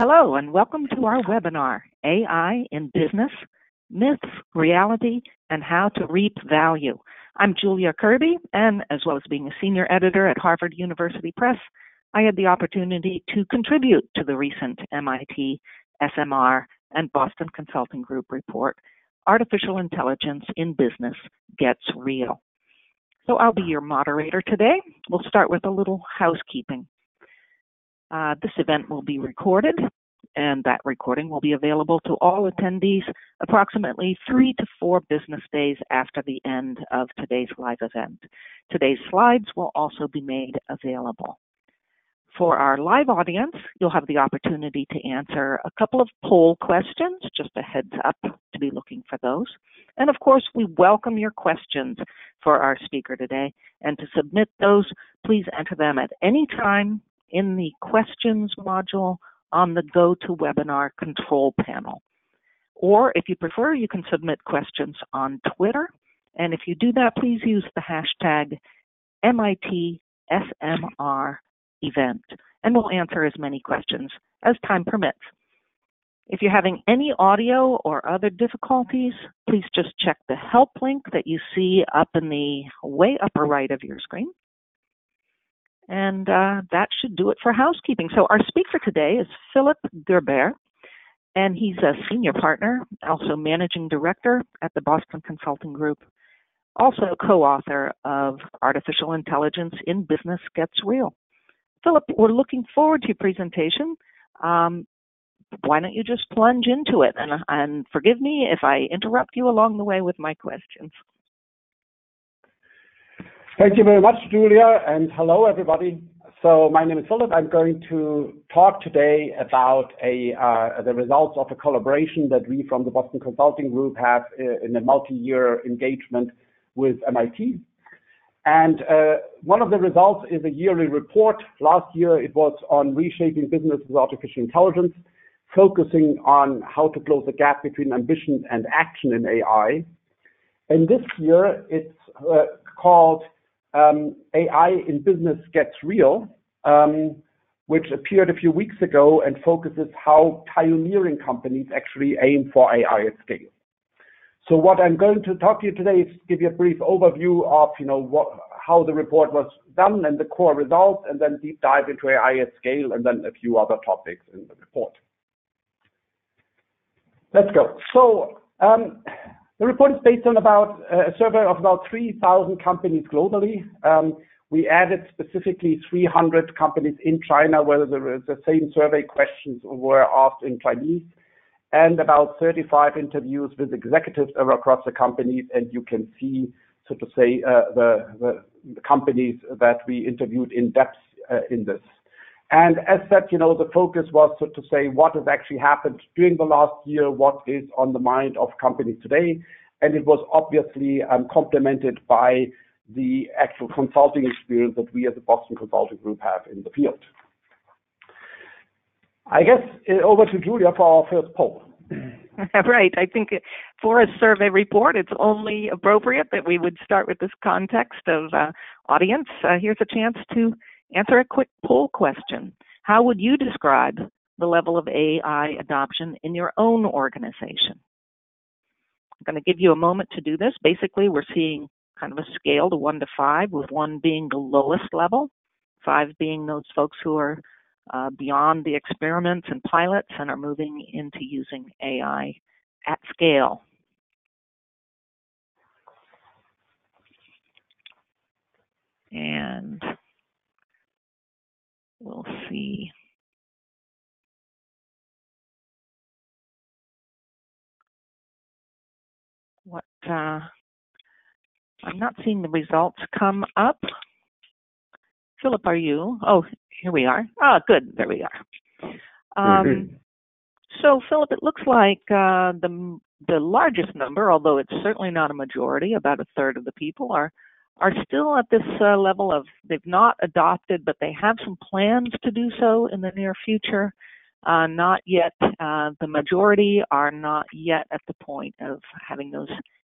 Hello, and welcome to our webinar, AI in Business, Myths, Reality, and How to Reap Value. I'm Julia Kirby, and as well as being a senior editor at Harvard University Press, I had the opportunity to contribute to the recent MIT SMR and Boston Consulting Group report, Artificial Intelligence in Business Gets Real. So I'll be your moderator today. We'll start with a little housekeeping. This event will be recorded, and that recording will be available to all attendees approximately 3 to 4 business days after the end of today's live event. Today's slides will also be made available. For our live audience, you'll have the opportunity to answer a couple of poll questions, just a heads up to be looking for those. And of course, we welcome your questions for our speaker today. And to submit those, please enter them at any time in the questions module on the GoToWebinar control panel. Or if you prefer, you can submit questions on Twitter. And if you do that, please use the hashtag MIT SMR event, and we'll answer as many questions as time permits. If you're having any audio or other difficulties, please just check the help link that you see up in the way upper right of your screen. And that should do it for housekeeping. So our speaker today is Philipp Gerbert, and he's a senior partner, also managing director at the Boston Consulting Group, also co-author of Artificial Intelligence in Business Gets Real. Philipp, we're looking forward to your presentation. Why don't you just plunge into it? And forgive me if I interrupt you along the way with my questions. Thank you very much, Julia, and hello, everybody. So my name is Philipp. I'm going to talk today about the results of a collaboration that we from the Boston Consulting Group have in a multi-year engagement with MIT. And one of the results is a yearly report. Last year, it was on reshaping business with artificial intelligence, focusing on how to close the gap between ambition and action in AI. And this year, it's called AI in Business Gets Real, which appeared a few weeks ago and focuses how pioneering companies actually aim for AI at scale. So what I'm going to talk to you today is give you a brief overview of, how the report was done and the core results, and then deep dive into AI at scale, and then a few other topics in the report. Let's go. So the report is based on a survey of about 3,000 companies globally. We added specifically 300 companies in China where the same survey questions were asked in Chinese, and about 35 interviews with executives across the companies, and you can see, so to say, the companies that we interviewed in depth in this. And as said, the focus was, so to say, what has actually happened during the last year, what is on the mind of companies today, and it was obviously complemented by the actual consulting experience that we as the Boston Consulting Group have in the field. I guess over to Julia for our first poll. Right. I think for a survey report, it's only appropriate that we would start with this context of audience. Here's a chance to answer a quick poll question. How would you describe the level of AI adoption in your own organization? I'm going to give you a moment to do this. Basically, we're seeing kind of a scale to 1 to 5, with 1 being the lowest level, 5 being those folks who are beyond the experiments and pilots and are moving into using AI at scale. And we'll see. What I'm not seeing the results come up. Philipp, are you? Oh, here we are. Good. There we are. So, Philipp, it looks like the largest number, although it's certainly not a majority, about a third of the people are still at this level of they've not adopted, but they have some plans to do so in the near future. Not yet. The majority are not yet at the point of having those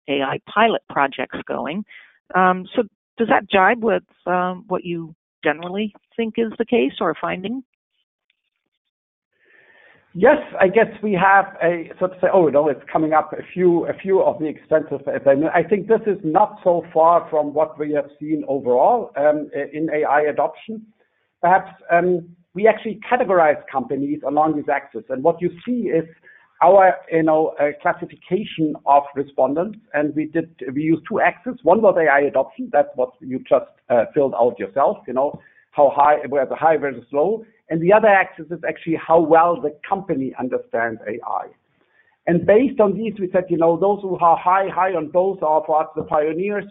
AI pilot projects going. So does that jibe with what you generally think is the case or finding? Yes, I guess we have a, so to say, oh no, it's coming up a few of the expensive. I think this is not so far from what we have seen overall in AI adoption. Perhaps we actually categorize companies along these axes, and what you see is our classification of respondents, and we used two axes. One was AI adoption, that's what you just filled out yourself, how high, where the high versus low. And the other axis is actually how well the company understands AI. And based on these, we said, those who are high on both are for us the pioneers.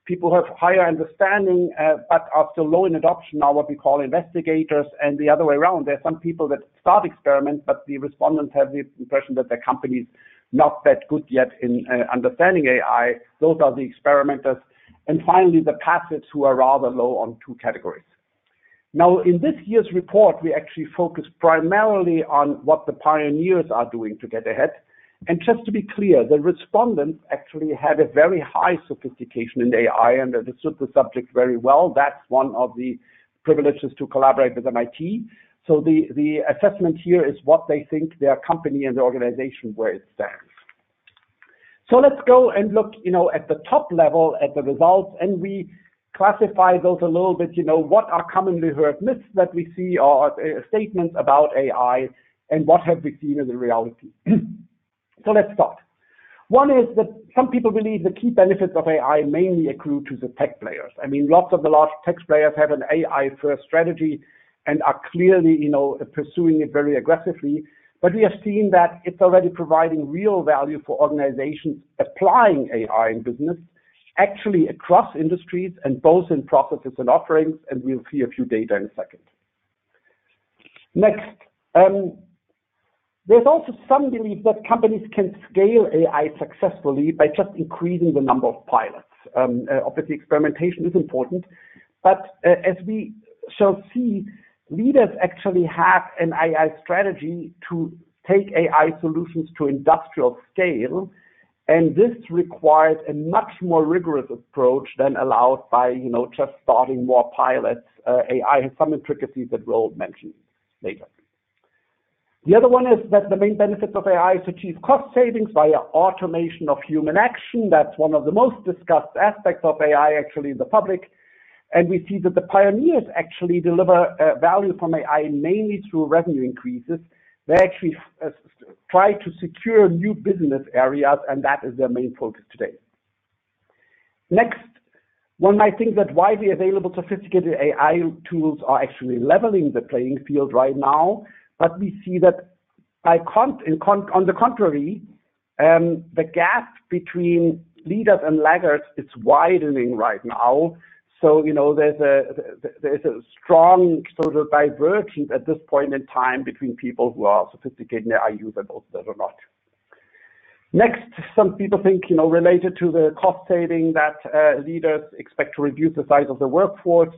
People who have higher understanding but are still low in adoption are what we call investigators, and the other way around. There are some people that start experiments, but the respondents have the impression that their company's not that good yet in understanding AI. Those are the experimenters. And finally, the passives who are rather low on two categories. Now, in this year's report, we actually focus primarily on what the pioneers are doing to get ahead. And just to be clear, the respondents actually had a very high sophistication in AI and understood the subject very well. That's one of the privileges to collaborate with MIT. So the assessment here is what they think their company and the organization where it stands. So let's go and look, at the top level at the results, and we classify those a little bit, what are commonly heard myths that we see or statements about AI, and what have we seen in the reality. So let's start. One is that some people believe the key benefits of AI mainly accrue to the tech players. I mean, lots of the large tech players have an AI-first strategy and are clearly, pursuing it very aggressively. But we have seen that it's already providing real value for organizations applying AI in business, actually across industries and both in processes and offerings, and we'll see a few data in a second. Next, there's also some belief that companies can scale AI successfully by just increasing the number of pilots. Obviously, experimentation is important, but as we shall see, leaders actually have an AI strategy to take AI solutions to industrial scale, and this requires a much more rigorous approach than allowed by just starting more pilots. AI has some intricacies that we'll mention later. The other one is that the main benefits of AI is to achieve cost savings via automation of human action. That's one of the most discussed aspects of AI actually in the public. And we see that the pioneers actually deliver value from AI mainly through revenue increases. They actually try to secure new business areas, and that is their main focus today. Next, one might think that widely available sophisticated AI tools are actually leveling the playing field right now. But we see that on the contrary, the gap between leaders and laggards is widening right now. So, there's a strong sort of divergence at this point in time between people who are sophisticated in AI use and those that are not. Next, some people think, related to the cost saving that leaders expect to reduce the size of the workforce.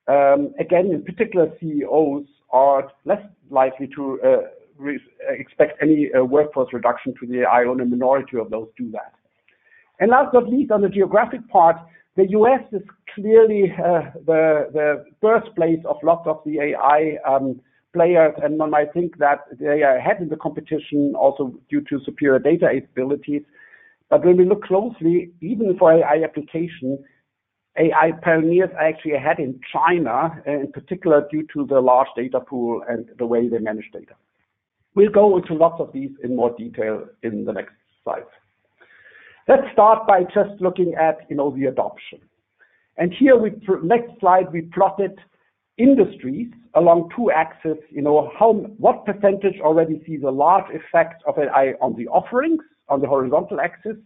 Again, in particular, CEOs are less likely to expect any workforce reduction to the AI, only a minority of those do that. And last but not least, on the geographic part, the US is clearly the birthplace of lots of the AI players, and one might think that they are ahead in the competition also due to superior data abilities. But when we look closely, even for AI application, AI pioneers are actually ahead in China, in particular due to the large data pool and the way they manage data. We'll go into lots of these in more detail in the next slides. Let's start by just looking at, the adoption. And here, next slide, we plotted industries along two axes, what percentage already sees a large effect of AI on the offerings, on the horizontal axis,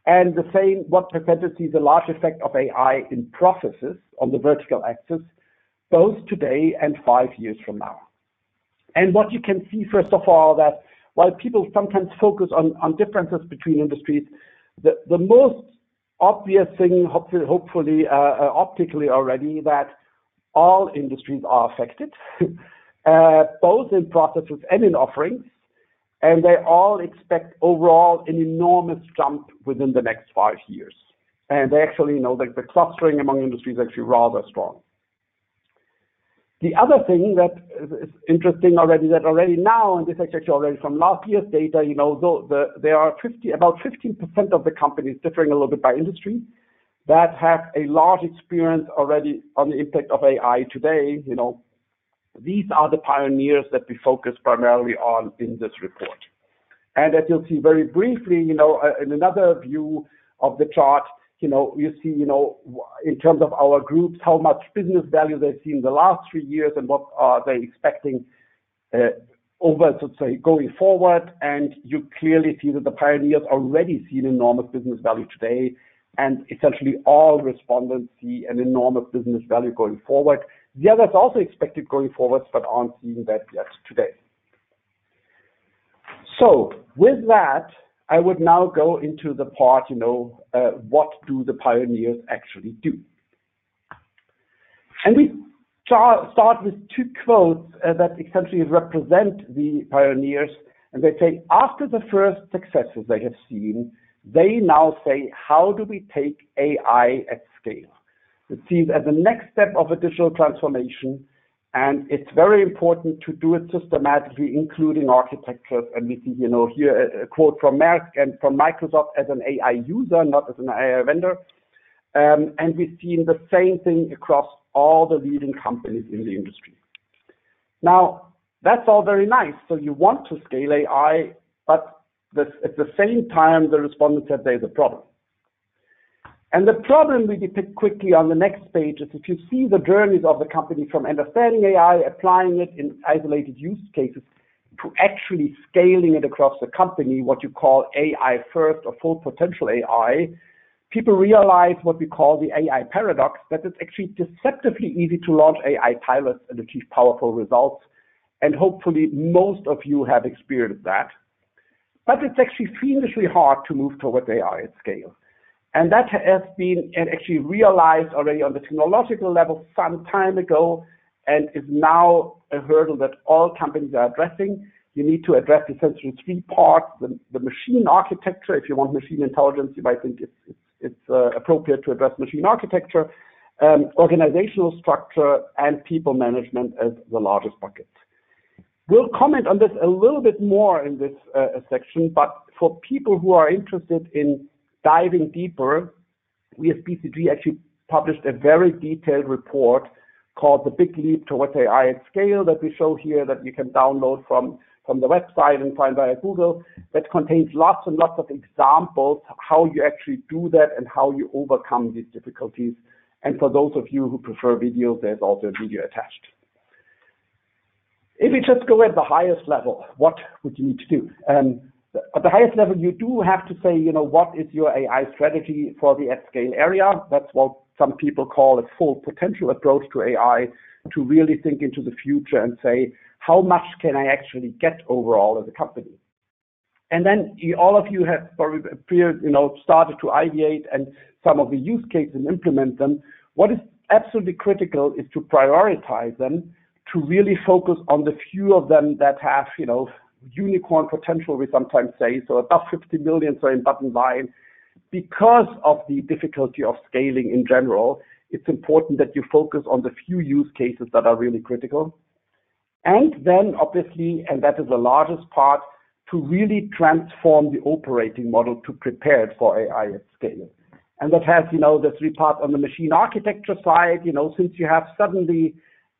and the same, what percentage sees a large effect of AI in processes on the vertical axis, both today and 5 years from now. And what you can see, first of all, that while people sometimes focus on differences between industries, the most obvious thing, hopefully optically already, that all industries are affected, both in processes and in offerings, and they all expect overall an enormous jump within the next 5 years. And they actually know that the clustering among industries is actually rather strong. The other thing that is interesting already, that already now, and this is actually already from last year's data, there are about 15% of the companies, differing a little bit by industry, that have a large experience already on the impact of AI today. These are the pioneers that we focus primarily on in this report. And as you'll see very briefly, in another view of the chart, you see, in terms of our groups, how much business value they've seen in the last 3 years and what are they expecting over, so to say, going forward. And you clearly see that the pioneers already see an enormous business value today, and essentially all respondents see an enormous business value going forward. The others also expected going forward, but aren't seeing that yet today. So with that, I would now go into the part, what do the pioneers actually do? And we start with 2 quotes that essentially represent the pioneers. And they say, after the first successes they have seen, they now say, how do we take AI at scale? It sees as the next step of a digital transformation, and it's very important to do it systematically, including architectures. And we see, here a quote from Maersk and from Microsoft as an AI user, not as an AI vendor. And we've seen the same thing across all the leading companies in the industry. Now, that's all very nice. So you want to scale AI, but at the same time, the respondent said there's a problem. And the problem we depict quickly on the next page is if you see the journeys of the company from understanding AI, applying it in isolated use cases, to actually scaling it across the company, what you call AI first or full potential AI, people realize what we call the AI paradox, that it's actually deceptively easy to launch AI pilots and achieve powerful results. And hopefully most of you have experienced that. But it's actually fiendishly hard to move towards AI at scale. And that has been actually realized already on the technological level some time ago, and is now a hurdle that all companies are addressing. You need to address essentially 3 parts: the machine architecture. If you want machine intelligence, you might think it's appropriate to address machine architecture, organizational structure, and people management as the largest buckets. We'll comment on this a little bit more in this section, but for people who are interested in diving deeper, we as BCG actually published a very detailed report called The Big Leap Towards AI at Scale that we show here, that you can download from the website and find via Google, that contains lots and lots of examples how you actually do that and how you overcome these difficulties. And for those of you who prefer videos, there's also a video attached. If we just go at the highest level, what would you need to do? At the highest level, you do have to say, what is your AI strategy for the at-scale area? That's what some people call a full potential approach to AI, to really think into the future and say, how much can I actually get overall as a company? And then all of you have probably started to ideate and some of the use cases and implement them. What is absolutely critical is to prioritize them, to really focus on the few of them that have, unicorn potential, we sometimes say, so above 50 million, so in bottom line. Because of the difficulty of scaling in general, it's important that you focus on the few use cases that are really critical. And then obviously, and that is the largest part, to really transform the operating model to prepare it for AI at scale. And that has, the 3 parts on the machine architecture side, since you have suddenly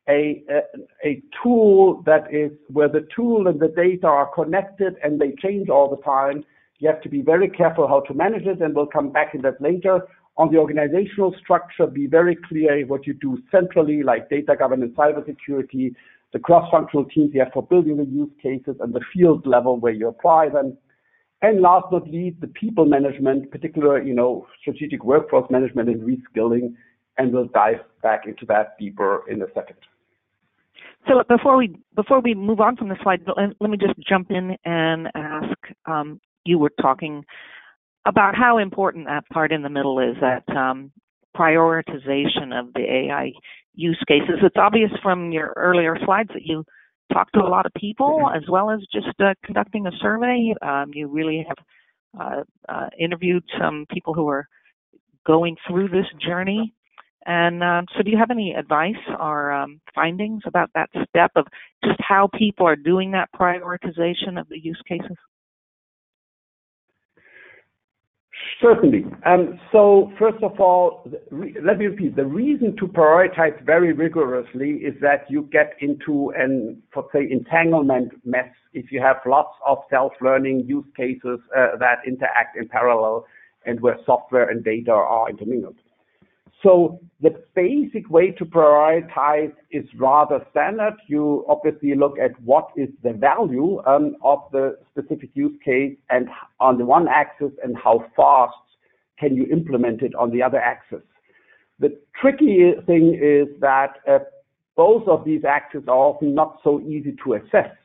a tool that is where the tool and the data are connected and they change all the time, you have to be very careful how to manage it, and we'll come back to that later. On the organizational structure, be very clear what you do centrally, like data governance, cybersecurity, the cross-functional teams you have for building the use cases, and the field level where you apply them. And last but not least, the people management, particularly, strategic workforce management and reskilling, and we'll dive back into that deeper in a second. So before we move on from the slide, let me just jump in and ask, you were talking about how important that part in the middle is, that prioritization of the AI use cases. It's obvious from your earlier slides that you talked to a lot of people, as well as just conducting a survey. You really have interviewed some people who are going through this journey. And so do you have any advice or findings about that step of just how people are doing that prioritization of the use cases? Certainly. So first of all, let me repeat. The reason to prioritize very rigorously is that you get into an, let's say, entanglement mess if you have lots of self-learning use cases that interact in parallel and where software and data are intermingled. So the basic way to prioritize is rather standard. You obviously look at what is the value of the specific use case and on the one axis and how fast can you implement it on the other axis. The tricky thing is that both of these axes are often not so easy to assess.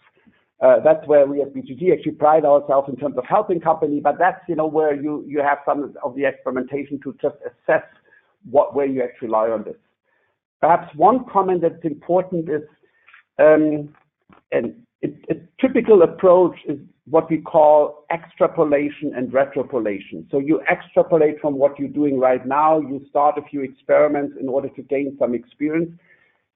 That's where we at BCG actually pride ourselves in terms of helping companies, but that's where you have some of the experimentation to just assess where you actually lie on this. Perhaps one comment that's important is a typical approach is what we call extrapolation and retropolation. So you extrapolate from what you're doing right now, you start a few experiments in order to gain some experience.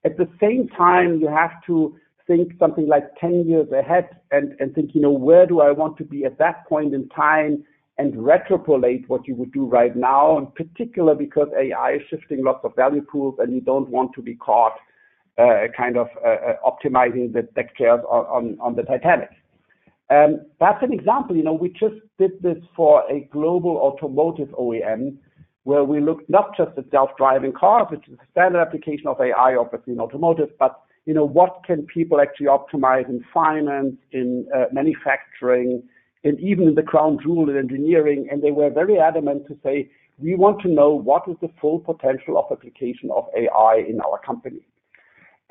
At the same time, you have to think something like 10 years ahead and think, where do I want to be at that point in time, and retropolate what you would do right now, in particular because AI is shifting lots of value pools and you don't want to be caught optimizing the deck chairs on the Titanic. That's an example. We just did this for a global automotive OEM where we looked not just at self-driving cars, which is a standard application of AI, obviously in automotive, but what can people actually optimize in finance, in manufacturing, and even in the crown jewel in engineering, and they were very adamant to say, we want to know what is the full potential of application of AI in our company.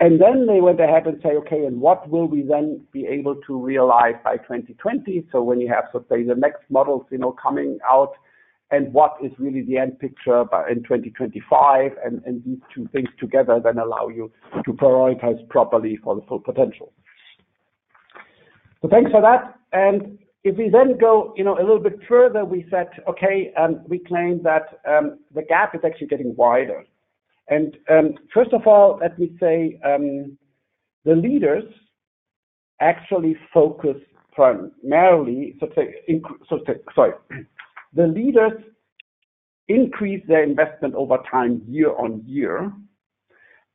And then they went ahead and say, okay, and what will we then be able to realize by 2020? So when you have, so say, the next models, coming out, and what is really the end picture in 2025, and these two things together then allow you to prioritize properly for the full potential. So thanks for that. And if we then go, a little bit further, we said, okay, we claim that the gap is actually getting wider. And first of all, let me say, the leaders actually focus primarily, the leaders increase their investment over time year on year.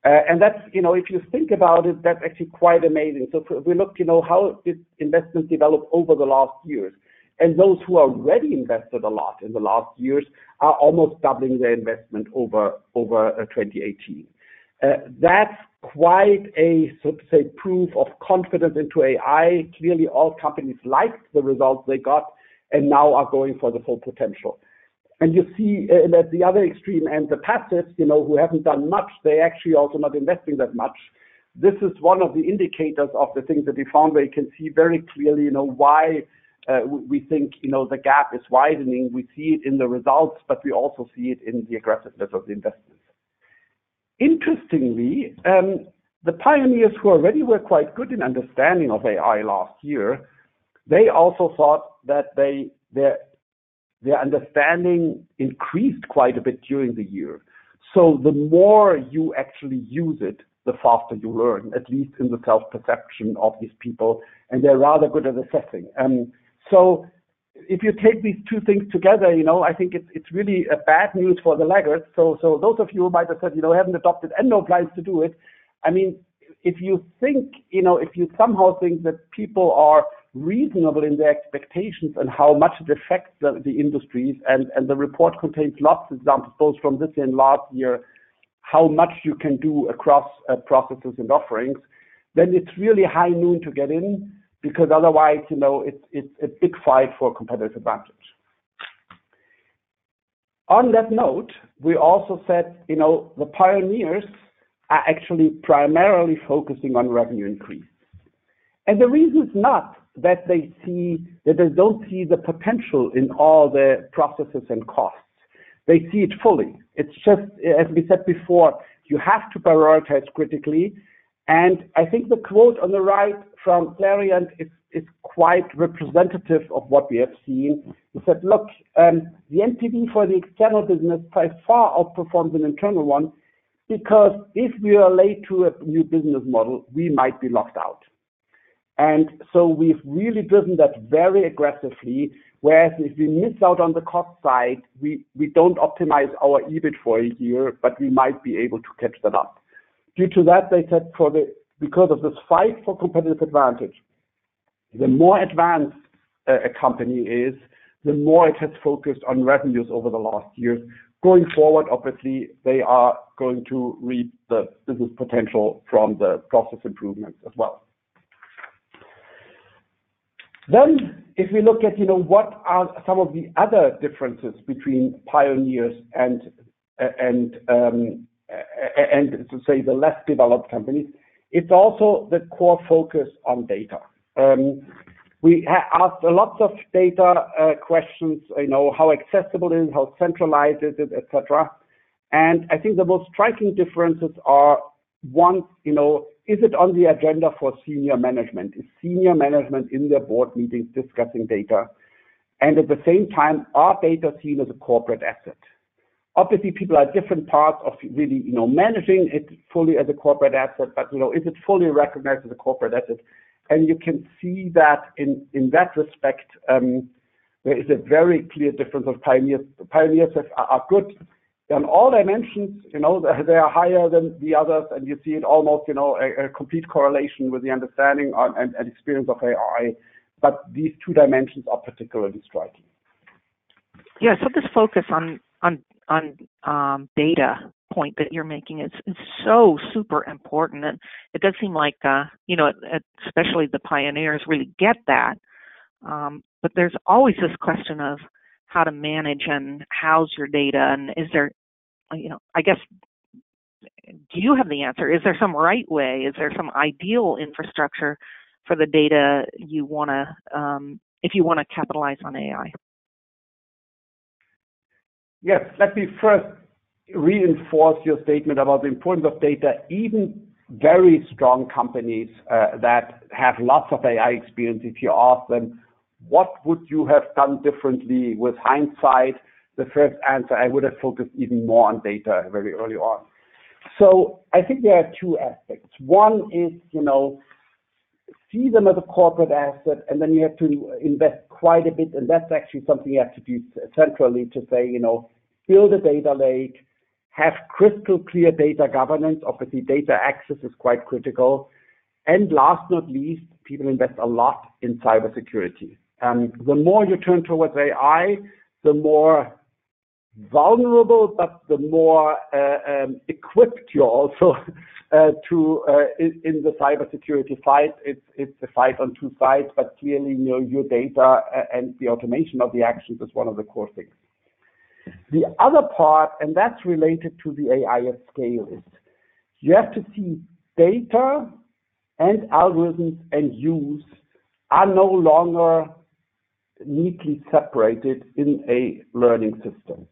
And that's, if you think about it, that's actually quite amazing. So if we look, how did investments develop over the last years? And those who already invested a lot in the last years are almost doubling their investment over 2018. That's quite a, so to say, proof of confidence into AI. Clearly, all companies liked the results they got and now are going for the full potential. And you see at the other extreme end, the passives, who haven't done much, they actually also not investing that much. This is one of the indicators of the things that we found where you can see very clearly, why we think, the gap is widening. We see it in the results, but we also see it in the aggressiveness of the investments. Interestingly, the pioneers who already were quite good in understanding of AI last year, they also thought that their understanding increased quite a bit during the year. So the more you actually use it, the faster you learn, at least in the self-perception of these people, and they're rather good at assessing. So if you take these two things together, I think it's really a bad news for the laggards. So those of you who might have said, haven't adopted and no plans to do it, I mean, if you think, if you somehow think that people are reasonable in their expectations and how much it affects the industries, and the report contains lots of examples, both from this year and last year, how much you can do across processes and offerings, then it's really high noon to get in, because otherwise, it's a big fight for competitive advantage. On that note, we also said, the pioneers are actually primarily focusing on revenue increase. And the reason is not that they don't see the potential in all the processes and costs. They see it fully. It's just, as we said before, you have to prioritize critically. And I think the quote on the right from Clariant is quite representative of what we have seen. He said, look, the NPV for the external business by far outperforms an internal one, because if we are late to a new business model, we might be locked out. And so we've really driven that very aggressively, whereas if we miss out on the cost side, we don't optimize our EBIT for a year, but we might be able to catch that up. Due to that, they said because of this fight for competitive advantage, the more advanced a company is, the more it has focused on revenues over the last years. Going forward, obviously, they are going to reap the business potential from the process improvements as well. Then, if we look at, what are some of the other differences between pioneers and to say the less developed companies, it's also the core focus on data. We asked lots of data questions, how accessible it is, how centralized is it, etc. And I think the most striking differences are, one, is it on the agenda for senior management? Is senior management in their board meetings discussing data? And at the same time, are data seen as a corporate asset? Obviously, people are different parts of really, managing it fully as a corporate asset, but, is it fully recognized as a corporate asset? And you can see that in that respect, there is a very clear difference of pioneers. Pioneers are good on all dimensions, they are higher than the others, and you see it almost, a complete correlation with the understanding and experience of AI. But these two dimensions are particularly striking. Yeah, so this focus on data point that you're making is so super important, and it does seem like especially the pioneers really get that. But there's always this question of how to manage and house your data, and is there, I guess, do you have the answer? Is there some right way? Is there some ideal infrastructure for the data you want to, if you want to capitalize on AI? Yes, let me first reinforce your statement about the importance of data. Even very strong companies that have lots of AI experience, if you ask them, what would you have done differently with hindsight? The first answer, I would have focused even more on data very early on. So I think there are two aspects. One is, see them as a corporate asset, and then you have to invest quite a bit, and that's actually something you have to do centrally to say, build a data lake, have crystal clear data governance. Obviously, data access is quite critical. And last but not least, people invest a lot in cybersecurity. The more you turn towards AI, the more vulnerable, but the more equipped you're also in the cybersecurity fight. It's a fight on two sides, but clearly, your data and the automation of the actions is one of the core things. The other part, and that's related to the AI at scale, is you have to see data and algorithms and use are no longer neatly separated in a learning system.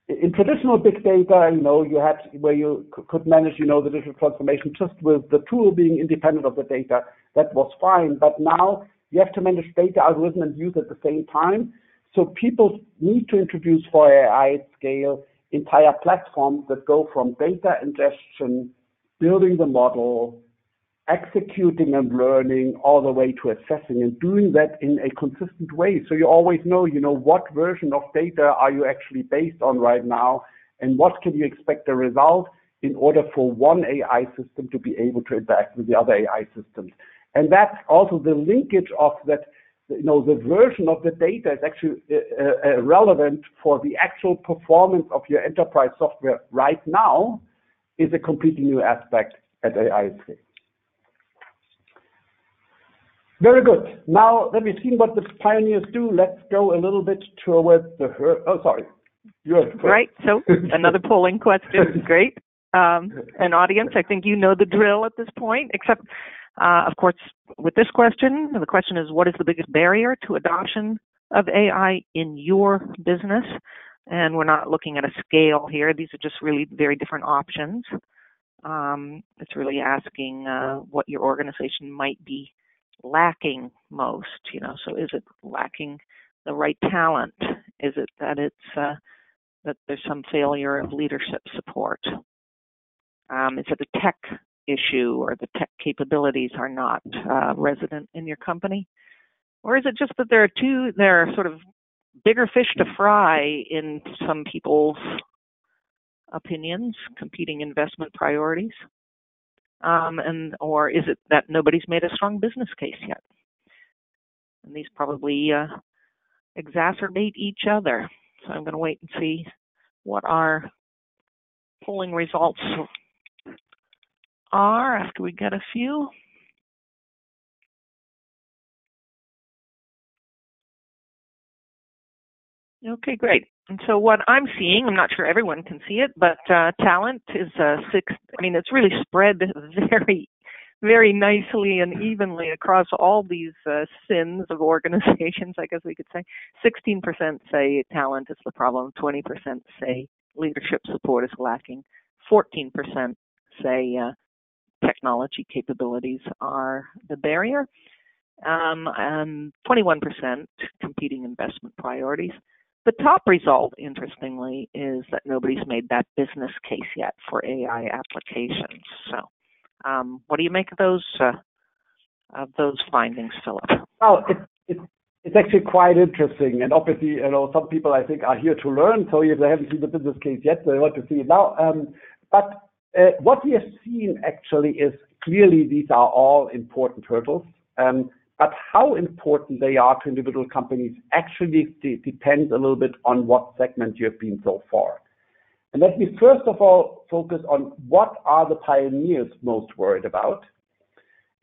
In traditional big data, you had where you could manage, the digital transformation just with the tool being independent of the data. That was fine. But now you have to manage data, algorithm, and use at the same time. So people need to introduce for AI at scale entire platforms that go from data ingestion, building the model, executing and learning, all the way to assessing and doing that in a consistent way. So you always know, what version of data are you actually based on right now, and what can you expect the result in order for one AI system to be able to interact with the other AI systems. And that's also the linkage of that, the version of the data is actually relevant for the actual performance of your enterprise software right now is a completely new aspect at AI scale. Very good. Now that we've seen what the pioneers do, let's go a little bit towards Right. So another polling question. Great. An audience, I think you know the drill at this point, except, of course, with this question, the question is, what is the biggest barrier to adoption of AI in your business? And we're not looking at a scale here. These are just really very different options. It's really asking what your organization might be lacking most, so is it lacking the right talent? Is it that it's that there's some failure of leadership support? Is it a tech issue, or the tech capabilities are not resident in your company? Or is it just that there are sort of bigger fish to fry in some people's opinions, competing investment priorities? Or is it that nobody's made a strong business case yet? And these probably exacerbate each other. So I'm going to wait and see what our polling results are after we get a few. Okay, great. And so what I'm seeing, I'm not sure everyone can see it, but talent is it's really spread very, very nicely and evenly across all these sins of organizations, I guess we could say. 16% say talent is the problem, 20% say leadership support is lacking, 14% say technology capabilities are the barrier, and 21% competing investment priorities. The top result, interestingly, is that nobody's made that business case yet for AI applications. So, what do you make of those findings, Philip? Well, it's actually quite interesting, and obviously, some people I think are here to learn. So if they haven't seen the business case yet, they want to see it now. But what we have seen actually is clearly these are all important hurdles. But how important they are to individual companies actually depends a little bit on what segment you have been so far. And let me first of all focus on what are the pioneers most worried about.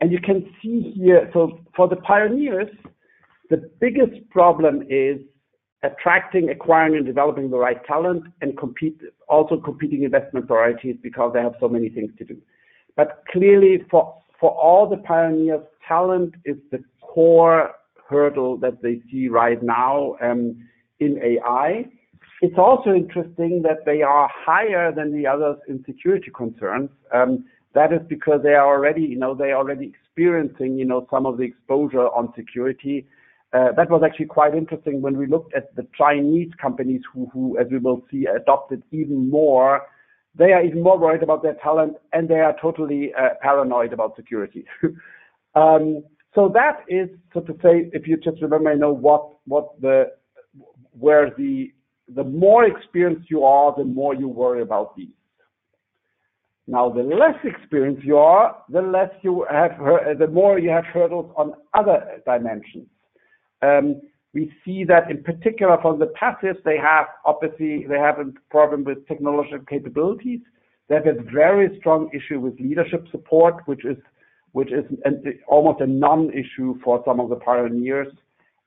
And you can see here, so for the pioneers, the biggest problem is attracting, acquiring, and developing the right talent, and competing investment priorities because they have so many things to do. But clearly, for all the pioneers, talent is the core hurdle that they see right now in AI. It's also interesting that they are higher than the others in security concerns. That is because they are already experiencing, some of the exposure on security. That was actually quite interesting when we looked at the Chinese companies who, as we will see, adopted even more. They are even more worried about their talent, and they are totally paranoid about security. So that is, so to say, if you just remember, where the more experienced you are, the more you worry about these. Now, the less experienced you are, the more you have hurdles on other dimensions. We see that in particular from the passives, they have a problem with technological capabilities. They have a very strong issue with leadership support, which is almost a non-issue for some of the pioneers.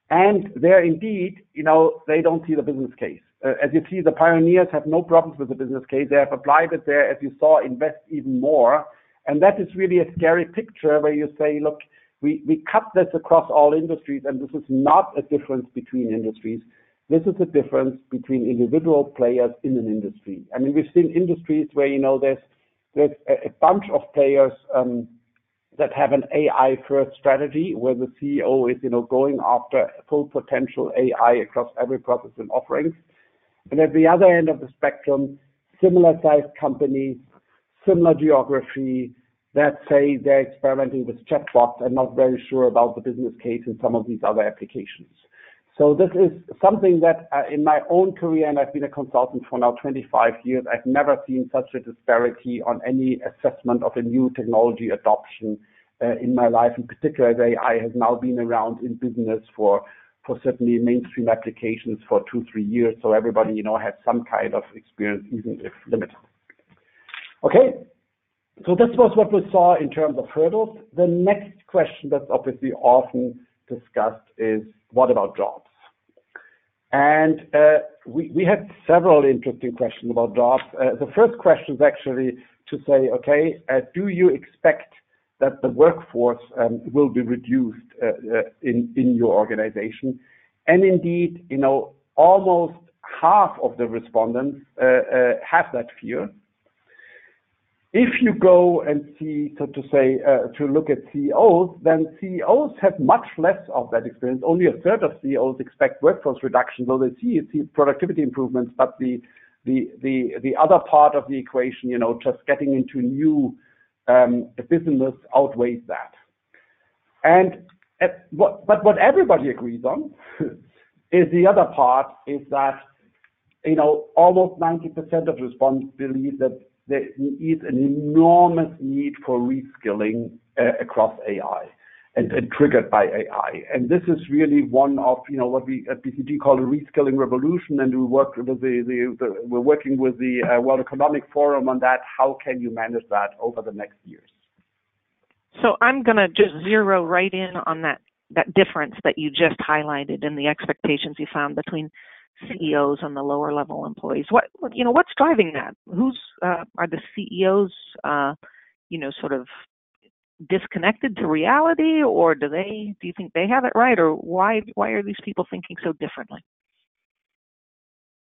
And there indeed, they don't see the business case. As you see, the pioneers have no problems with the business case. They have applied it there, as you saw, invest even more. And that is really a scary picture where you say, look, we cut this across all industries, and this is not a difference between industries. This is a difference between individual players in an industry. I mean, we've seen industries where, there's a bunch of players that have an AI-first strategy where the CEO is, going after full potential AI across every process and offerings. And at the other end of the spectrum, similar-sized companies, similar geography, that say they're experimenting with chatbots and not very sure about the business case in some of these other applications. So this is something that in my own career, and I've been a consultant for now 25 years, I've never seen such a disparity on any assessment of a new technology adoption in my life. In particular, AI has now been around in business for certainly mainstream applications for 2-3 years. So everybody, has some kind of experience, even if limited. Okay. So this was what we saw in terms of hurdles. The next question that's obviously often discussed is, what about jobs? And we had several interesting questions about jobs. The first question is actually to say, okay, do you expect that the workforce will be reduced in your organization? And indeed, almost half of the respondents have that fear. If you go and see, so to say, to look at CEOs, then CEOs have much less of that experience. Only a third of CEOs expect workforce reduction, though they see productivity improvements, but the the other part of the equation, just getting into new business outweighs that. But what everybody agrees on is the other part is that, almost 90% of respondents believe that there is an enormous need for reskilling across AI and triggered by AI. And this is really one of, what we at BCG call a reskilling revolution. And we're working with the World Economic Forum on that. How can you manage that over the next years? So I'm going to just zero right in on that difference that you just highlighted in the expectations you found between CEOs and the lower level employees. What's driving that? Are the CEOs, sort of disconnected to reality, or do you think they have it right, or why are these people thinking so differently?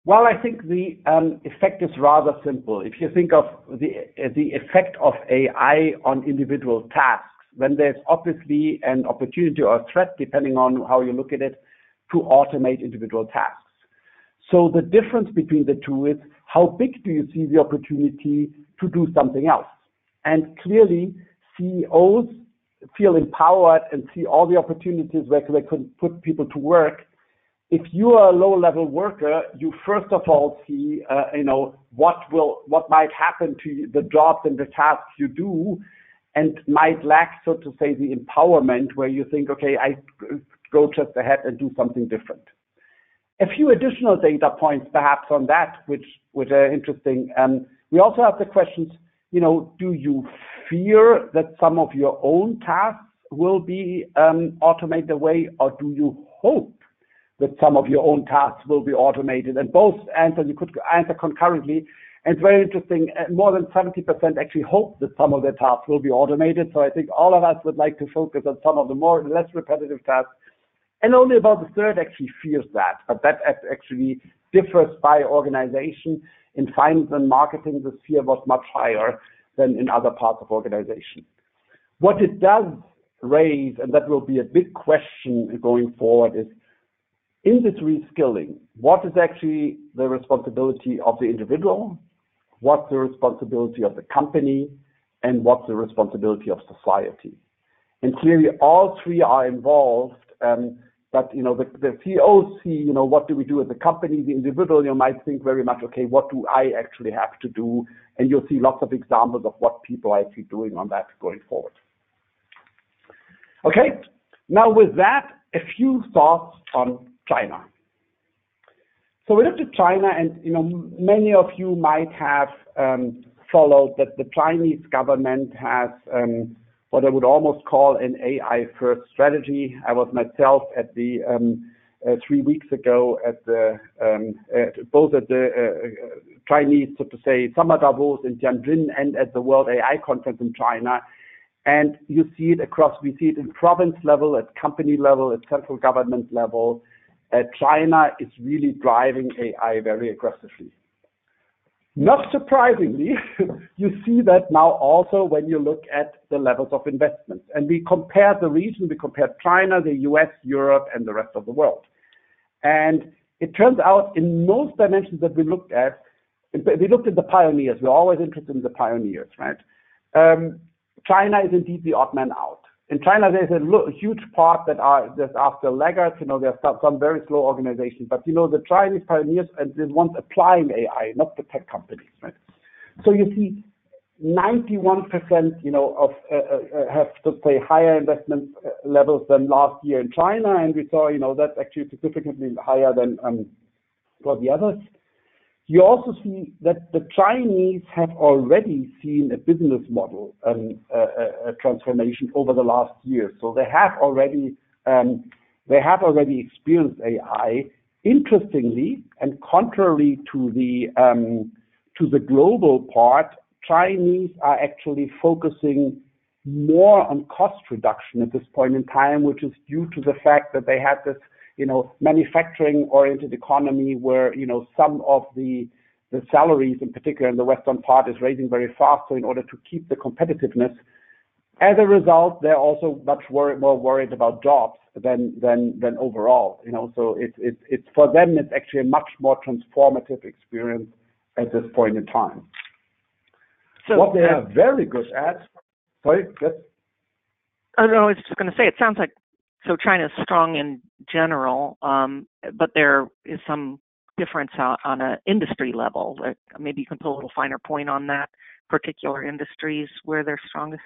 Well, I think the effect is rather simple. If you think of the effect of AI on individual tasks, then there's obviously an opportunity or a threat, depending on how you look at it, to automate individual tasks. So the difference between the two is how big do you see the opportunity to do something else? And clearly, CEOs feel empowered and see all the opportunities where they could put people to work. If you are a low-level worker, you first of all see, what might happen to the jobs and the tasks you do, and might lack, so to say, the empowerment where you think, okay, I go just ahead and do something different. A few additional data points, perhaps, on that, which are interesting. We also have the questions, do you fear that some of your own tasks will be automated away, or do you hope that some of your own tasks will be automated? And both answers, you could answer concurrently. And it's very interesting, more than 70% actually hope that some of their tasks will be automated. So I think all of us would like to focus on some of the less repetitive tasks. And only about a third actually fears that. But that actually differs by organization. In finance and marketing, the fear was much higher than in other parts of organization. What it does raise, and that will be a big question going forward, is in this reskilling, what is actually the responsibility of the individual? What's the responsibility of the company? And what's the responsibility of society? And clearly, all three are involved. But the CEOs see, what do we do as a company? The individual, might think very much, okay, what do I actually have to do? And you'll see lots of examples of what people are actually doing on that going forward. Okay, now with that, a few thoughts on China. So we looked at China, and many of you might have followed that the Chinese government has what I would almost call an AI-first strategy. I was myself at the 3 weeks ago at both at the Chinese, so to say, Summer Davos in Tianjin and at the World AI Conference in China. And you see it we see it in province level, at company level, at central government level. China is really driving AI very aggressively. Not surprisingly, you see that now also when you look at the levels of investment. And we compared the region, we compared China, the US, Europe, and the rest of the world. And it turns out in most dimensions that we looked at the pioneers. We're always interested in the pioneers, right? China is indeed the odd man out. In China, there's a huge part that's after laggards. There's some very slow organizations. But, the Chinese pioneers and the ones applying AI, not the tech companies, right? So you see 91%, have, to say, higher investment levels than last year in China. And we saw, that's actually significantly higher than for the others. You also see that the Chinese have already seen a business model transformation over the last year. So they have already experienced AI. Interestingly, and contrary to the global part, Chinese are actually focusing more on cost reduction at this point in time, which is due to the fact that they had this manufacturing-oriented economy where, some of the salaries, in particular in the Western part, is raising very fast. So in order to keep the competitiveness, as a result, they're also much more worried about jobs than overall. So it's for them, it's actually a much more transformative experience at this point in time. So what they are very good at, sorry, yes? Oh, no, I was just going to say, it sounds like, so China is strong in general, but there is some difference on an industry level. Maybe you can put a little finer point on that, particular industries where they're strongest.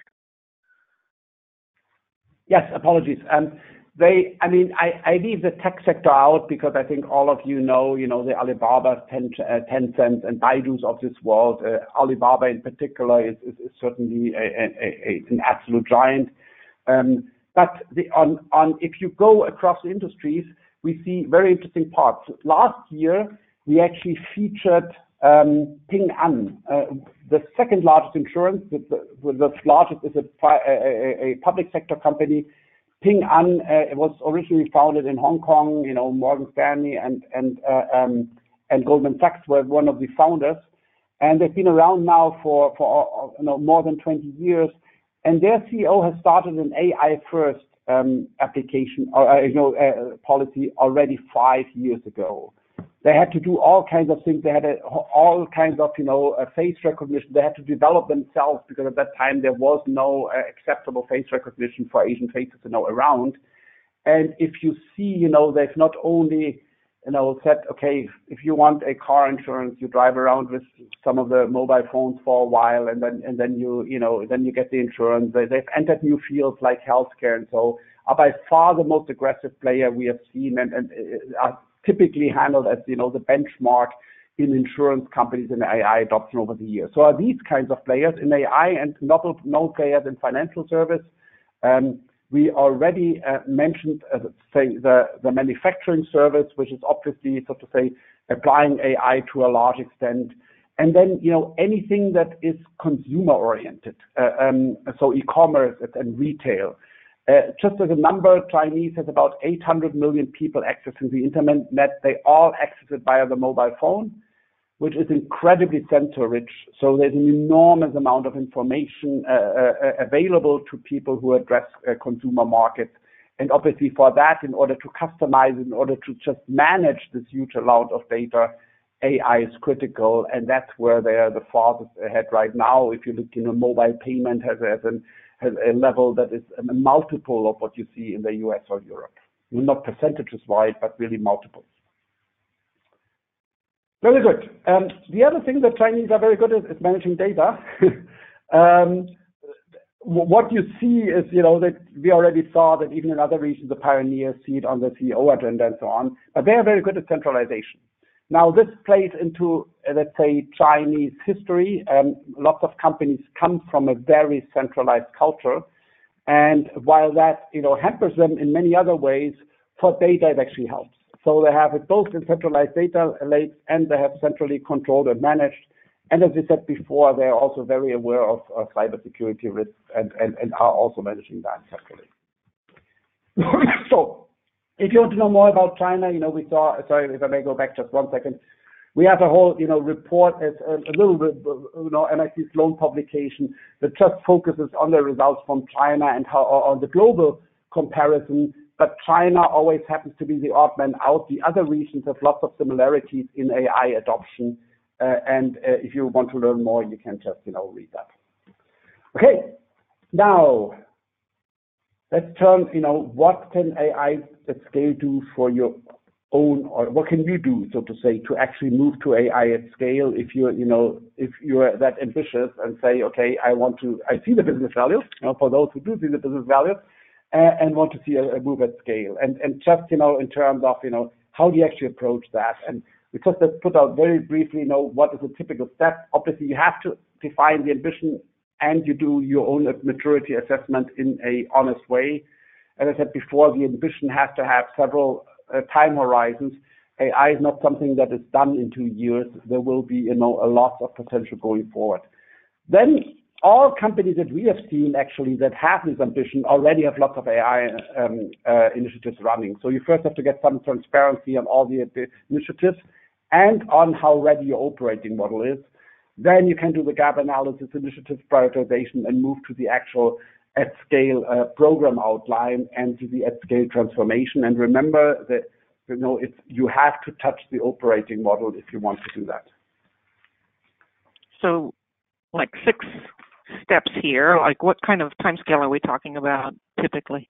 Yes, apologies. I leave the tech sector out because I think all of you know the Alibaba, Tencent, and Baidu's of this world. Alibaba in particular is certainly an absolute giant. But if you go across the industries, we see very interesting parts. Last year, we actually featured Ping An, the second largest insurance. The largest is a public sector company. Ping An was originally founded in Hong Kong. Morgan Stanley and Goldman Sachs were one of the founders, and they've been around now for more than 20 years. And their CEO has started an AI-first application or policy already 5 years ago. They had to do all kinds of things. They had all kinds of face recognition. They had to develop themselves because at that time there was no acceptable face recognition for Asian faces around. And if you see, they've not only said, okay, if you want a car insurance, you drive around with some of the mobile phones for a while, and then you get the insurance. They've entered new fields like healthcare, and so are by far the most aggressive player we have seen, and are typically handled as the benchmark in insurance companies in AI adoption over the years. So are these kinds of players in AI and no players in financial service. We already mentioned, the manufacturing service, which is obviously, so to say, applying AI to a large extent. And then, anything that is consumer oriented, so e-commerce and retail. Just as a number, Chinese has about 800 million people accessing the internet. They all access it via the mobile phone, which is incredibly sensor rich. So there's an enormous amount of information available to people who address consumer markets. And obviously for that, in order to customize, in order to just manage this huge amount of data, AI is critical. And that's where they are the farthest ahead right now. If you look, mobile payment has a level that is a multiple of what you see in the US or Europe. Not percentages wide, but really multiples. Very good. The other thing that Chinese are very good at is managing data. What you see is, that we already saw that even in other regions, the pioneers see it on the CEO agenda and so on, but they are very good at centralization. Now, this plays into, let's say, Chinese history. Lots of companies come from a very centralized culture. And while that, hampers them in many other ways, for data, it actually helps. So they have it both in centralized data lakes and they have centrally controlled and managed. And as we said before, they are also very aware of cybersecurity risks and are also managing that centrally. So if you want to know more about China, we saw, sorry, if I may go back just 1 second, we have a whole, report, as a little bit, MITSloan publication that just focuses on the results from China and how on the global comparison. But China always happens to be the odd man out. The other regions have lots of similarities in AI adoption. And if you want to learn more, you can just, read that. Okay, now let's turn, what can AI at scale do for your own, or what can you do, so to say, to actually move to AI at scale if you're, if you're that ambitious and say, okay, I see the business value, for those who do see the business value, and want to see a move at scale. And just, in terms of, how do you actually approach that? And we just put out very briefly, what is a typical step. Obviously, you have to define the ambition and you do your own maturity assessment in a honest way. As I said before, the ambition has to have several time horizons. AI is not something that is done in 2 years. There will be, a lot of potential going forward. Then all companies that we have seen actually that have this ambition already have lots of AI initiatives running. So you first have to get some transparency on all the initiatives and on how ready your operating model is. Then you can do the gap analysis, initiative prioritization, and move to the actual at-scale program outline and to the at-scale transformation. And remember that you have to touch the operating model if you want to do that. So like 6 steps here, like what kind of time scale are we talking about typically?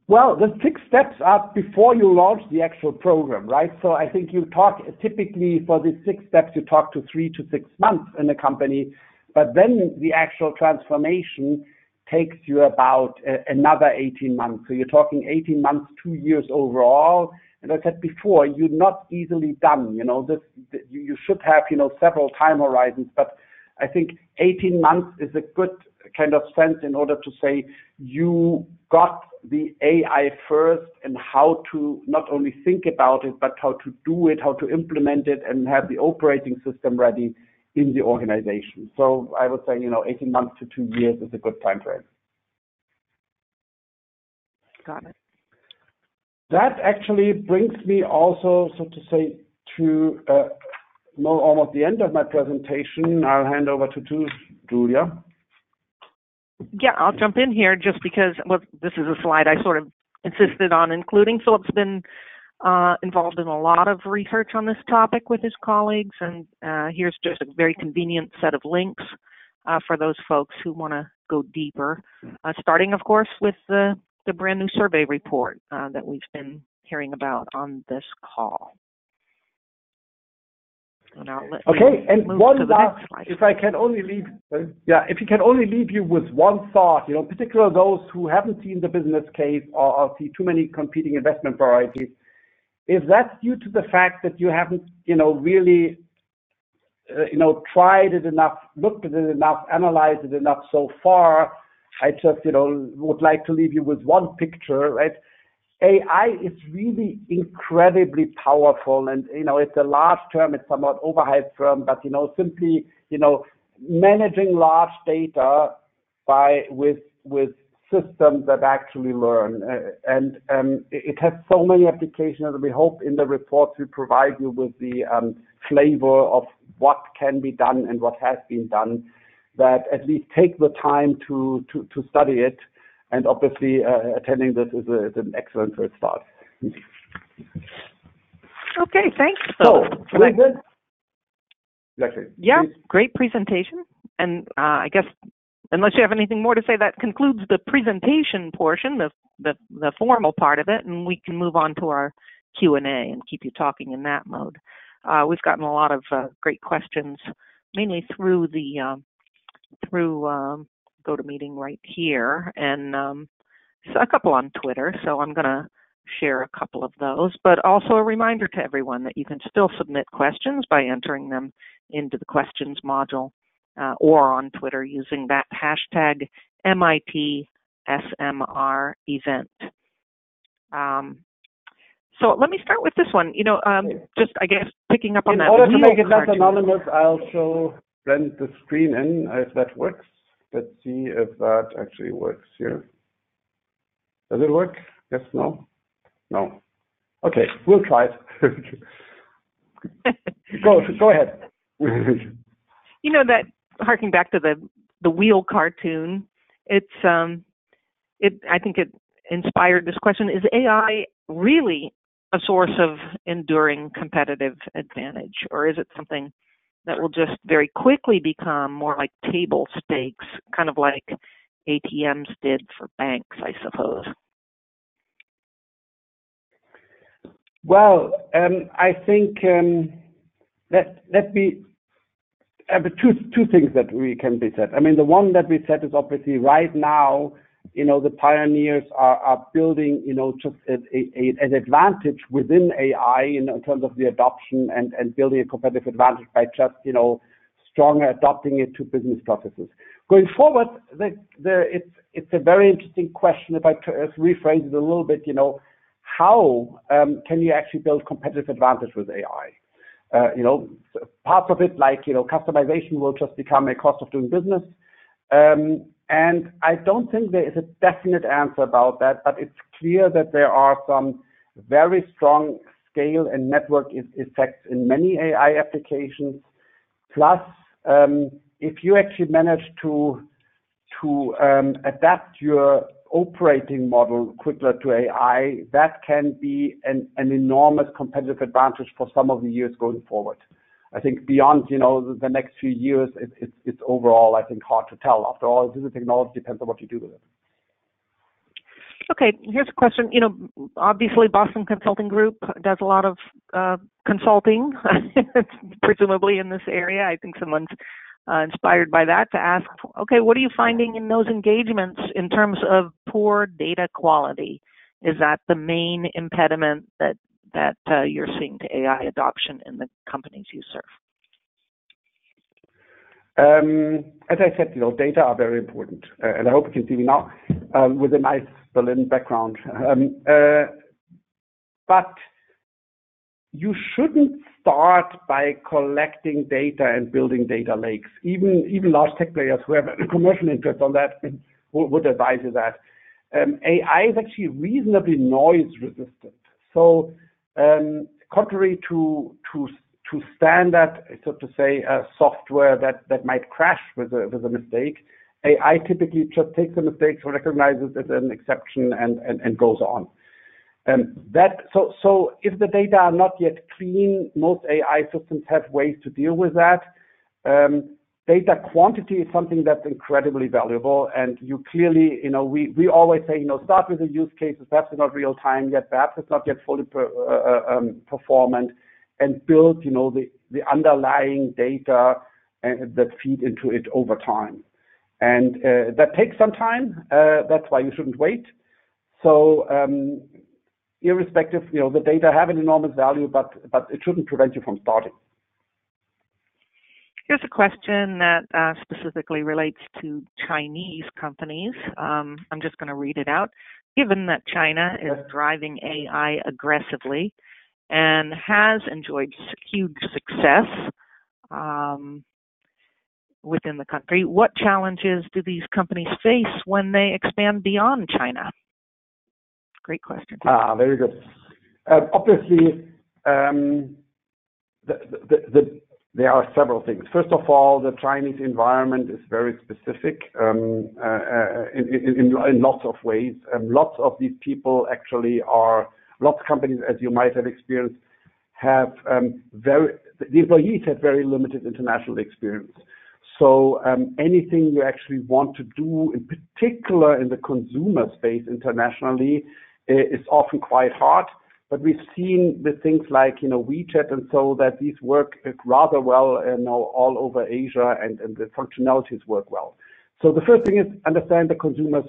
Well, the 6 steps are before you launch the actual program, right? So I think you talk typically for the 6 steps, you talk to 3 to 6 months in a company, but then the actual transformation takes you about another 18 months. So you're talking 18 months, 2 years overall. And I said before, you're not easily done. You should have, several time horizons, but I think 18 months is a good kind of sense in order to say you got the AI first and how to not only think about it, but how to do it, how to implement it, and have the operating system ready in the organization. So I would say, 18 months to 2 years is a good time frame. Got it. That actually brings me also, so to say, to almost the end of my presentation. I'll hand over to Julia. Yeah, I'll jump in here just because this is a slide I sort of insisted on including. Philipp's been involved in a lot of research on this topic with his colleagues, and here's just a very convenient set of links for those folks who want to go deeper, starting, of course, with the brand new survey report that we've been hearing about on this call. Okay, and one last, if you can only leave you with one thought, particularly those who haven't seen the business case or see too many competing investment priorities, if that's due to the fact that you haven't, really, tried it enough, looked at it enough, analyzed it enough so far, I just, would like to leave you with one picture, right? AI is really incredibly powerful, and it's a large term, it's somewhat overhyped term, but simply managing large data with systems that actually learn, and it has so many applications. And we hope in the reports we provide you with the flavor of what can be done and what has been done, that at least take the time to study it. And obviously, attending this is an excellent first start. Okay, thanks. Exactly. Yeah, please. Great presentation. And I guess, unless you have anything more to say, that concludes the presentation portion, the formal part of it, and we can move on to our Q&A and keep you talking in that mode. We've gotten a lot of great questions, mainly through the GoToMeeting right here, and a couple on Twitter, so I'm going to share a couple of those, but also a reminder to everyone that you can still submit questions by entering them into the questions module or on Twitter using that hashtag MIT SMR event. So let me start with this one. Just, I guess, picking up on that. In order to make it less anonymous, I'll blend the screen in if that works. Let's see if that actually works here. Does it work? Yes, no? No. Okay, we'll try it. Go ahead. That harking back to the wheel cartoon, I think it inspired this question: is AI really a source of enduring competitive advantage, or is it something that will just very quickly become more like table stakes, kind of like ATMs did for banks, I suppose? Well, I think let me have two things that we can be said. I mean, the one that we said is obviously right now, the pioneers are building, just an advantage within AI in terms of the adoption and building a competitive advantage by just, stronger adopting it to business processes. Going forward, it's a very interesting question. If I rephrase it a little bit, how can you actually build competitive advantage with AI? Parts of it, like, customization will just become a cost of doing business. And I don't think there is a definite answer about that, but it's clear that there are some very strong scale and network effects in many AI applications. Plus, if you actually manage to adapt your operating model quicker to AI, that can be an enormous competitive advantage for some of the years going forward. I think beyond, the next few years, it's overall, I think, hard to tell. After all, this is a technology, depends on what you do with it. Okay, here's a question. Obviously Boston Consulting Group does a lot of consulting, presumably in this area. I think someone's inspired by that to ask, okay, what are you finding in those engagements in terms of poor data quality? Is that the main impediment that you're seeing to AI adoption in the companies you serve? As I said, data are very important, and I hope you can see me now with a nice Berlin background. But you shouldn't start by collecting data and building data lakes. Even large tech players who have a commercial interest on that would advise you that. AI is actually reasonably noise resistant. So contrary to standard, so to say, software that might crash with a mistake, AI typically just takes the mistakes, recognizes it as an exception, and goes on. So if the data are not yet clean, most AI systems have ways to deal with that. Data quantity is something that's incredibly valuable, and you clearly, we always say, start with the use cases, perhaps it's not real time yet, perhaps it's not yet fully performant, and build, the underlying data that feed into it over time. And that takes some time. That's why you shouldn't wait. So irrespective, the data have an enormous value, but it shouldn't prevent you from starting. Here's a question that specifically relates to Chinese companies. I'm just going to read it out. Given that China is driving AI aggressively and has enjoyed huge success within the country, what challenges do these companies face when they expand beyond China? Great question. Very good. Obviously, there are several things. First of all, the Chinese environment is very specific in lots of ways. Lots of these people actually lots of companies, as you might have experienced, the employees have very limited international experience. So anything you actually want to do, in particular in the consumer space internationally, is often quite hard. But we've seen with things like WeChat and so that these work rather well all over Asia, and the functionalities work well. So the first thing is understand the consumers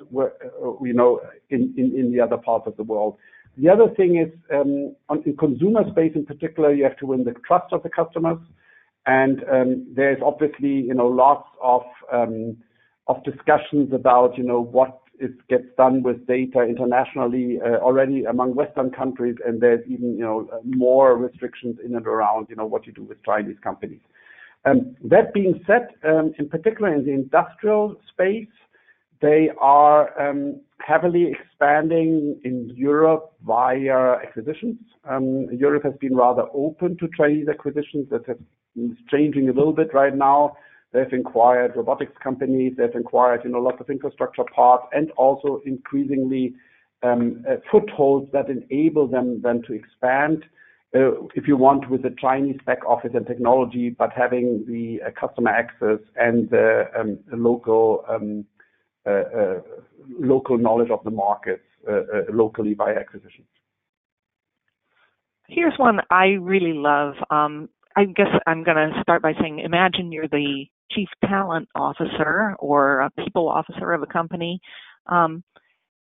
in the other parts of the world. The other thing is in consumer space in particular, you have to win the trust of the customers, and there's obviously lots of discussions about what gets done with data internationally already among Western countries, and there's even more restrictions in and around what you do with Chinese companies. That being said, in particular in the industrial space, they are heavily expanding in Europe via acquisitions. Europe has been rather open to Chinese acquisitions. That is changing a little bit right now. They've acquired robotics companies. They've acquired lots of infrastructure parts, and also increasingly footholds that enable them then to expand, if you want, with the Chinese back office and technology, but having the customer access and the local knowledge of the markets locally by acquisitions. Here's one I really love. I guess I'm going to start by saying, imagine you're the chief talent officer or a people officer of a company.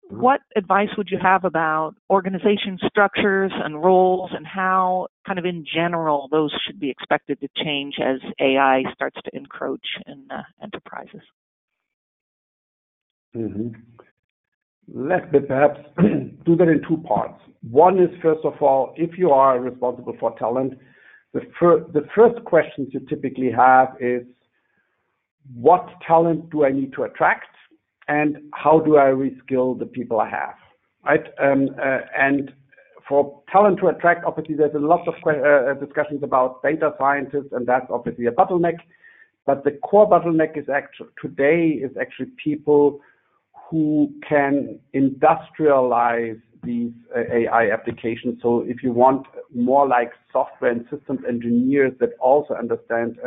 What advice would you have about organization structures and roles, and how kind of in general those should be expected to change as AI starts to encroach in enterprises? Mm-hmm. Let me perhaps do that in two parts. One is, first of all, if you are responsible for talent, the first questions you typically have is, what talent do I need to attract, and how do I reskill the people I have, right? And for talent to attract, obviously there's a lot of discussions about data scientists, and that's obviously a bottleneck. But the core bottleneck is actually people who can industrialize these AI applications. So if you want more like software and systems engineers that also understand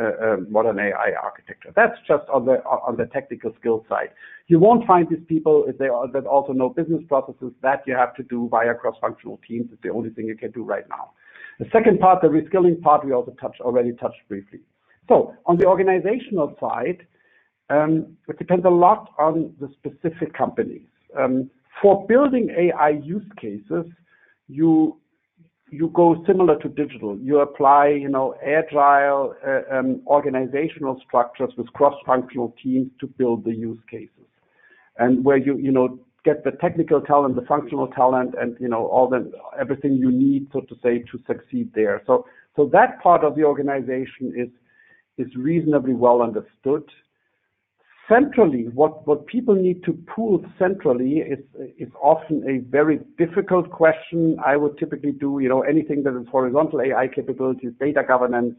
modern AI architecture, that's just on the technical skill side. You won't find these people that also know business processes. That you have to do via cross-functional teams. It's the only thing you can do right now. The second part, the reskilling part, we also already touched briefly. So on the organizational side, it depends a lot on the specific companies. For building AI use cases, you go similar to digital. You apply, agile organizational structures with cross-functional teams to build the use cases, and where you get the technical talent, the functional talent, and everything you need, so to say, to succeed there. So that part of the organization is reasonably well understood. Centrally, what people need to pool centrally is often a very difficult question. I would typically do, anything that is horizontal AI capabilities, data governance,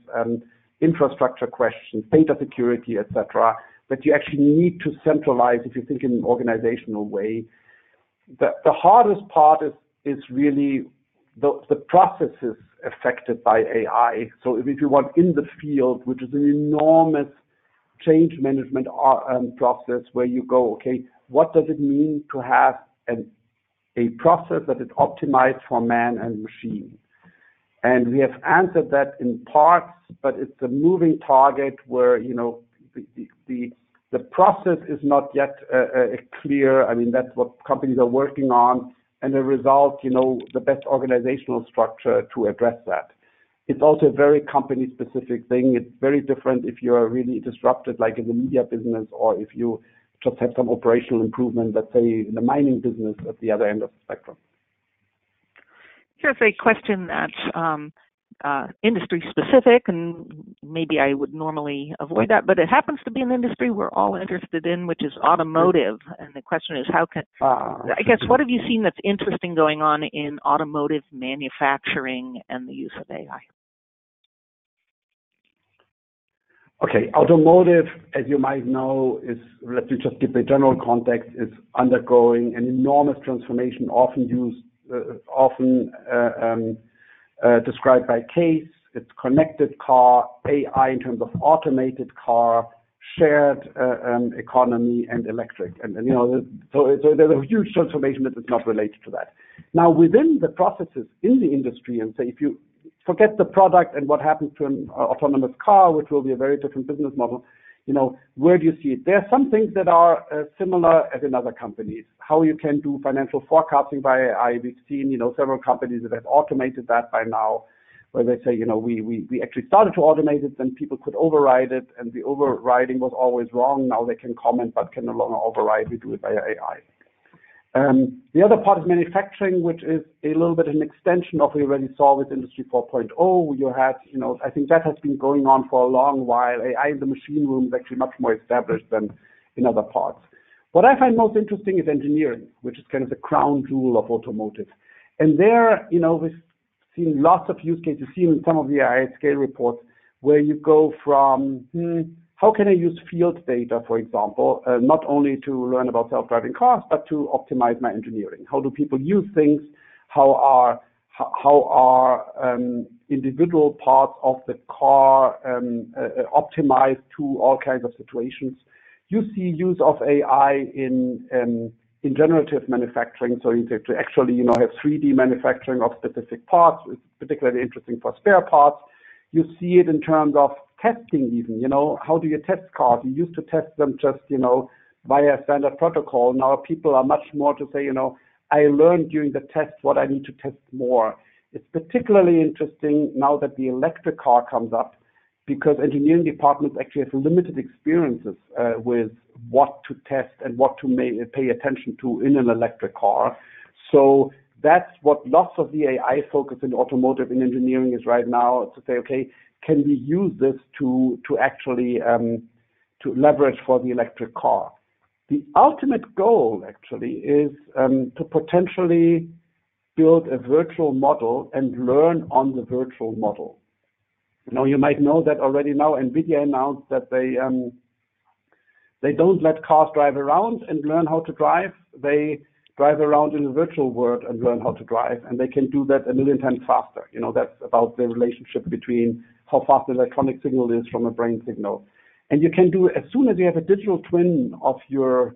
infrastructure questions, data security, etc., that you actually need to centralize if you think in an organizational way. The hardest part is really the processes affected by AI. So if you want in the field, which is an enormous change management process where you go, okay, what does it mean to have a process that is optimized for man and machine? And we have answered that in parts, but it's a moving target where, the process is not yet clear. I mean, that's what companies are working on, and the result, the best organizational structure to address that. It's also a very company-specific thing. It's very different if you're really disrupted, like in the media business, or if you just have some operational improvement, let's say in the mining business at the other end of the spectrum. Here's a question that's industry-specific, and maybe I would normally avoid that, but it happens to be an industry we're all interested in, which is automotive. And the question is, what have you seen that's interesting going on in automotive manufacturing and the use of AI? Okay, automotive, as you might know, let me just give the general context, is undergoing an enormous transformation, often described by case. It's connected car, AI in terms of automated car, shared economy, and electric. So there's a huge transformation that is not related to that. Now, within the processes in the industry, and say if you forget the product and what happens to an autonomous car, which will be a very different business model, where do you see it? There are some things that are similar as in other companies. How you can do financial forecasting by AI. We've seen, several companies that have automated that by now, where they say, we actually started to automate it, then people could override it, and the overriding was always wrong. Now they can comment, but can no longer override. We do it via AI. The other part is manufacturing, which is a little bit an extension of what we already saw with Industry 4.0. You had, I think that has been going on for a long while. AI in the machine room is actually much more established than in other parts. What I find most interesting is engineering, which is kind of the crown jewel of automotive. And there, we've seen lots of use cases, seen in some of the AI scale reports, where you go from, how can I use field data, for example, not only to learn about self-driving cars, but to optimize my engineering? How do people use things? How are individual parts of the car optimized to all kinds of situations? You see use of AI in generative manufacturing, so you to actually have 3D manufacturing of specific parts. It's particularly interesting for spare parts. You see it in terms of testing even, how do you test cars? You used to test them just, via standard protocol. Now people are much more to say, I learned during the test what I need to test more. It's particularly interesting now that the electric car comes up, because engineering departments actually have limited experiences with what to test and what to pay attention to in an electric car. So that's what lots of the AI focus in automotive and engineering is right now, to say, okay, can we use this to actually to leverage for the electric car? The ultimate goal actually is to potentially build a virtual model and learn on the virtual model. You might know that already now NVIDIA announced that they don't let cars drive around and learn how to drive. They drive around in the virtual world and learn how to drive, and they can do that a million times faster. That's about the relationship between how fast the electronic signal is from a brain signal. And you can do, as soon as you have a digital twin of your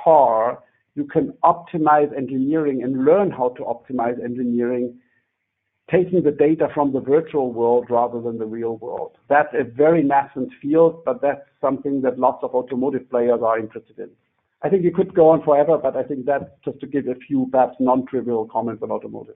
car, you can optimize engineering and learn how to optimize engineering, taking the data from the virtual world rather than the real world. That's a very nascent field, but that's something that lots of automotive players are interested in. I think you could go on forever, but I think that's just to give a few perhaps non-trivial comments on automotive.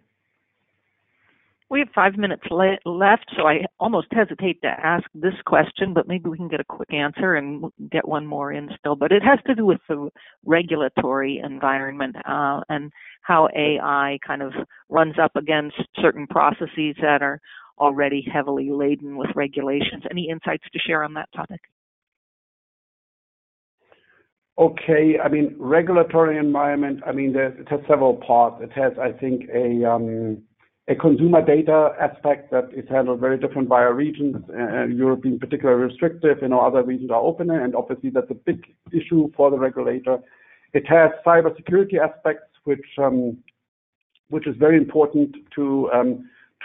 We have 5 minutes left, so I almost hesitate to ask this question, but maybe we can get a quick answer and get one more in still. But it has to do with the regulatory environment and how AI kind of runs up against certain processes that are already heavily laden with regulations. Any insights to share on that topic? Okay, regulatory environment, it has several parts. It has, I think, a consumer data aspect that is handled very different by our regions. Europe being particularly restrictive, other regions are opener, and obviously that's a big issue for the regulator. It has cybersecurity aspects, which is very important to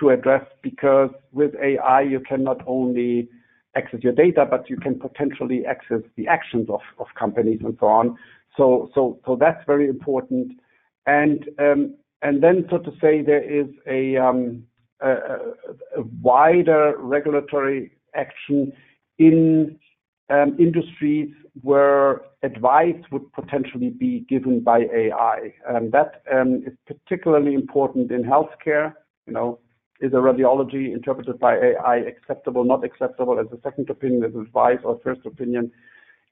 address, because with AI you can not only access your data, but you can potentially access the actions of companies and so on. So that's very important. And then, so to say, there is a wider regulatory action in industries where advice would potentially be given by AI. That is particularly important in healthcare. Is a radiology interpreted by AI acceptable, not acceptable, as a second opinion, as advice, or first opinion?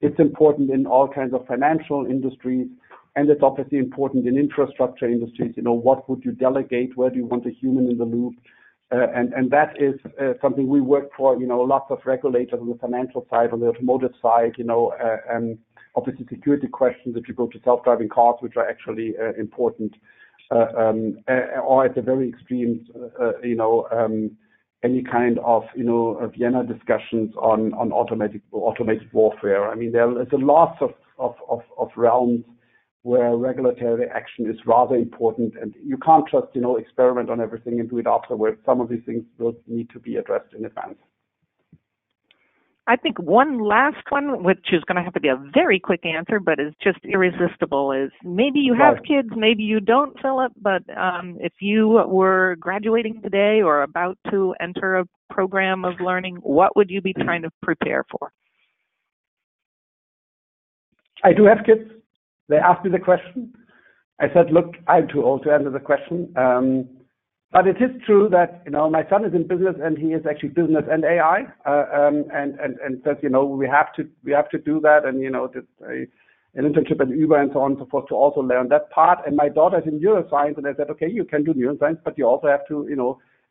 It's important in all kinds of financial industries. And it's obviously important in infrastructure industries. What would you delegate? Where do you want a human in the loop? And that is something we work for. Lots of regulators on the financial side, on the automotive side. And obviously security questions if you go to self-driving cars, which are actually important. Or at the very extremes, any kind of Vienna discussions on automated warfare. There is a lot of realms where regulatory action is rather important, and you can't just, experiment on everything and do it afterwards. Some of these things will need to be addressed in advance. I think one last one, which is going to have to be a very quick answer, but is just irresistible, is maybe you have kids, maybe you don't, Philip, but if you were graduating today or about to enter a program of learning, what would you be trying to prepare for? I do have kids. They asked me the question. I said, look, I'm too old to answer the question. But it is true that, my son is in business, and he is actually business and AI, and says, we have to do that, and, an internship at Uber and so on and so forth to also learn that part. And my daughter's in neuroscience, and I said, okay, you can do neuroscience, but you also have to,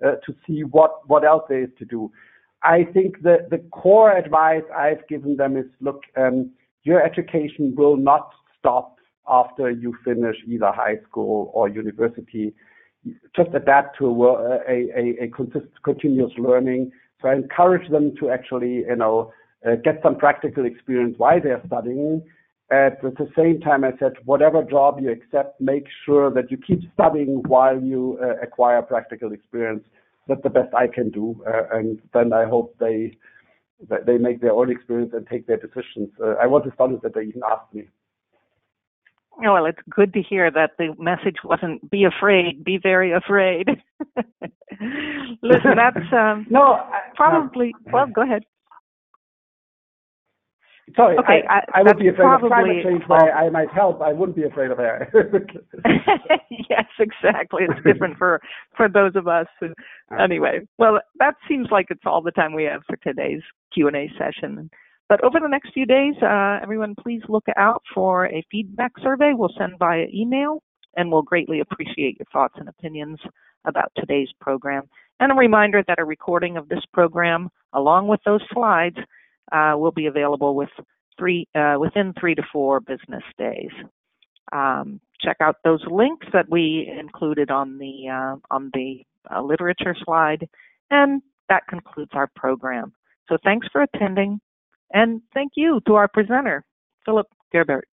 to see what else there is to do. I think that the core advice I've given them is, look, your education will not stop after you finish either high school or university. Just adapt to a continuous learning. So I encourage them to actually, get some practical experience while they're studying. At the same time, I said, whatever job you accept, make sure that you keep studying while you acquire practical experience. That's the best I can do. And then I hope they make their own experience and take their decisions. I want to start with that they even asked me. Oh, well, it's good to hear that the message wasn't be afraid, be very afraid. Listen, that's probably, well, go ahead. Sorry, okay, I would be afraid of climate change where I might help. I wouldn't be afraid of AI. Yes, exactly. It's different for those of us. Anyway, well, that seems like it's all the time we have for today's Q&A session. But over the next few days, everyone, please look out for a feedback survey we'll send via email, and we'll greatly appreciate your thoughts and opinions about today's program. And a reminder that a recording of this program, along with those slides, will be available within 3 to 4 business days. Check out those links that we included on the literature slide, and that concludes our program. So thanks for attending. And thank you to our presenter, Philipp Gerbert.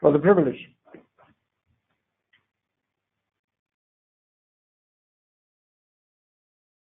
For the privilege.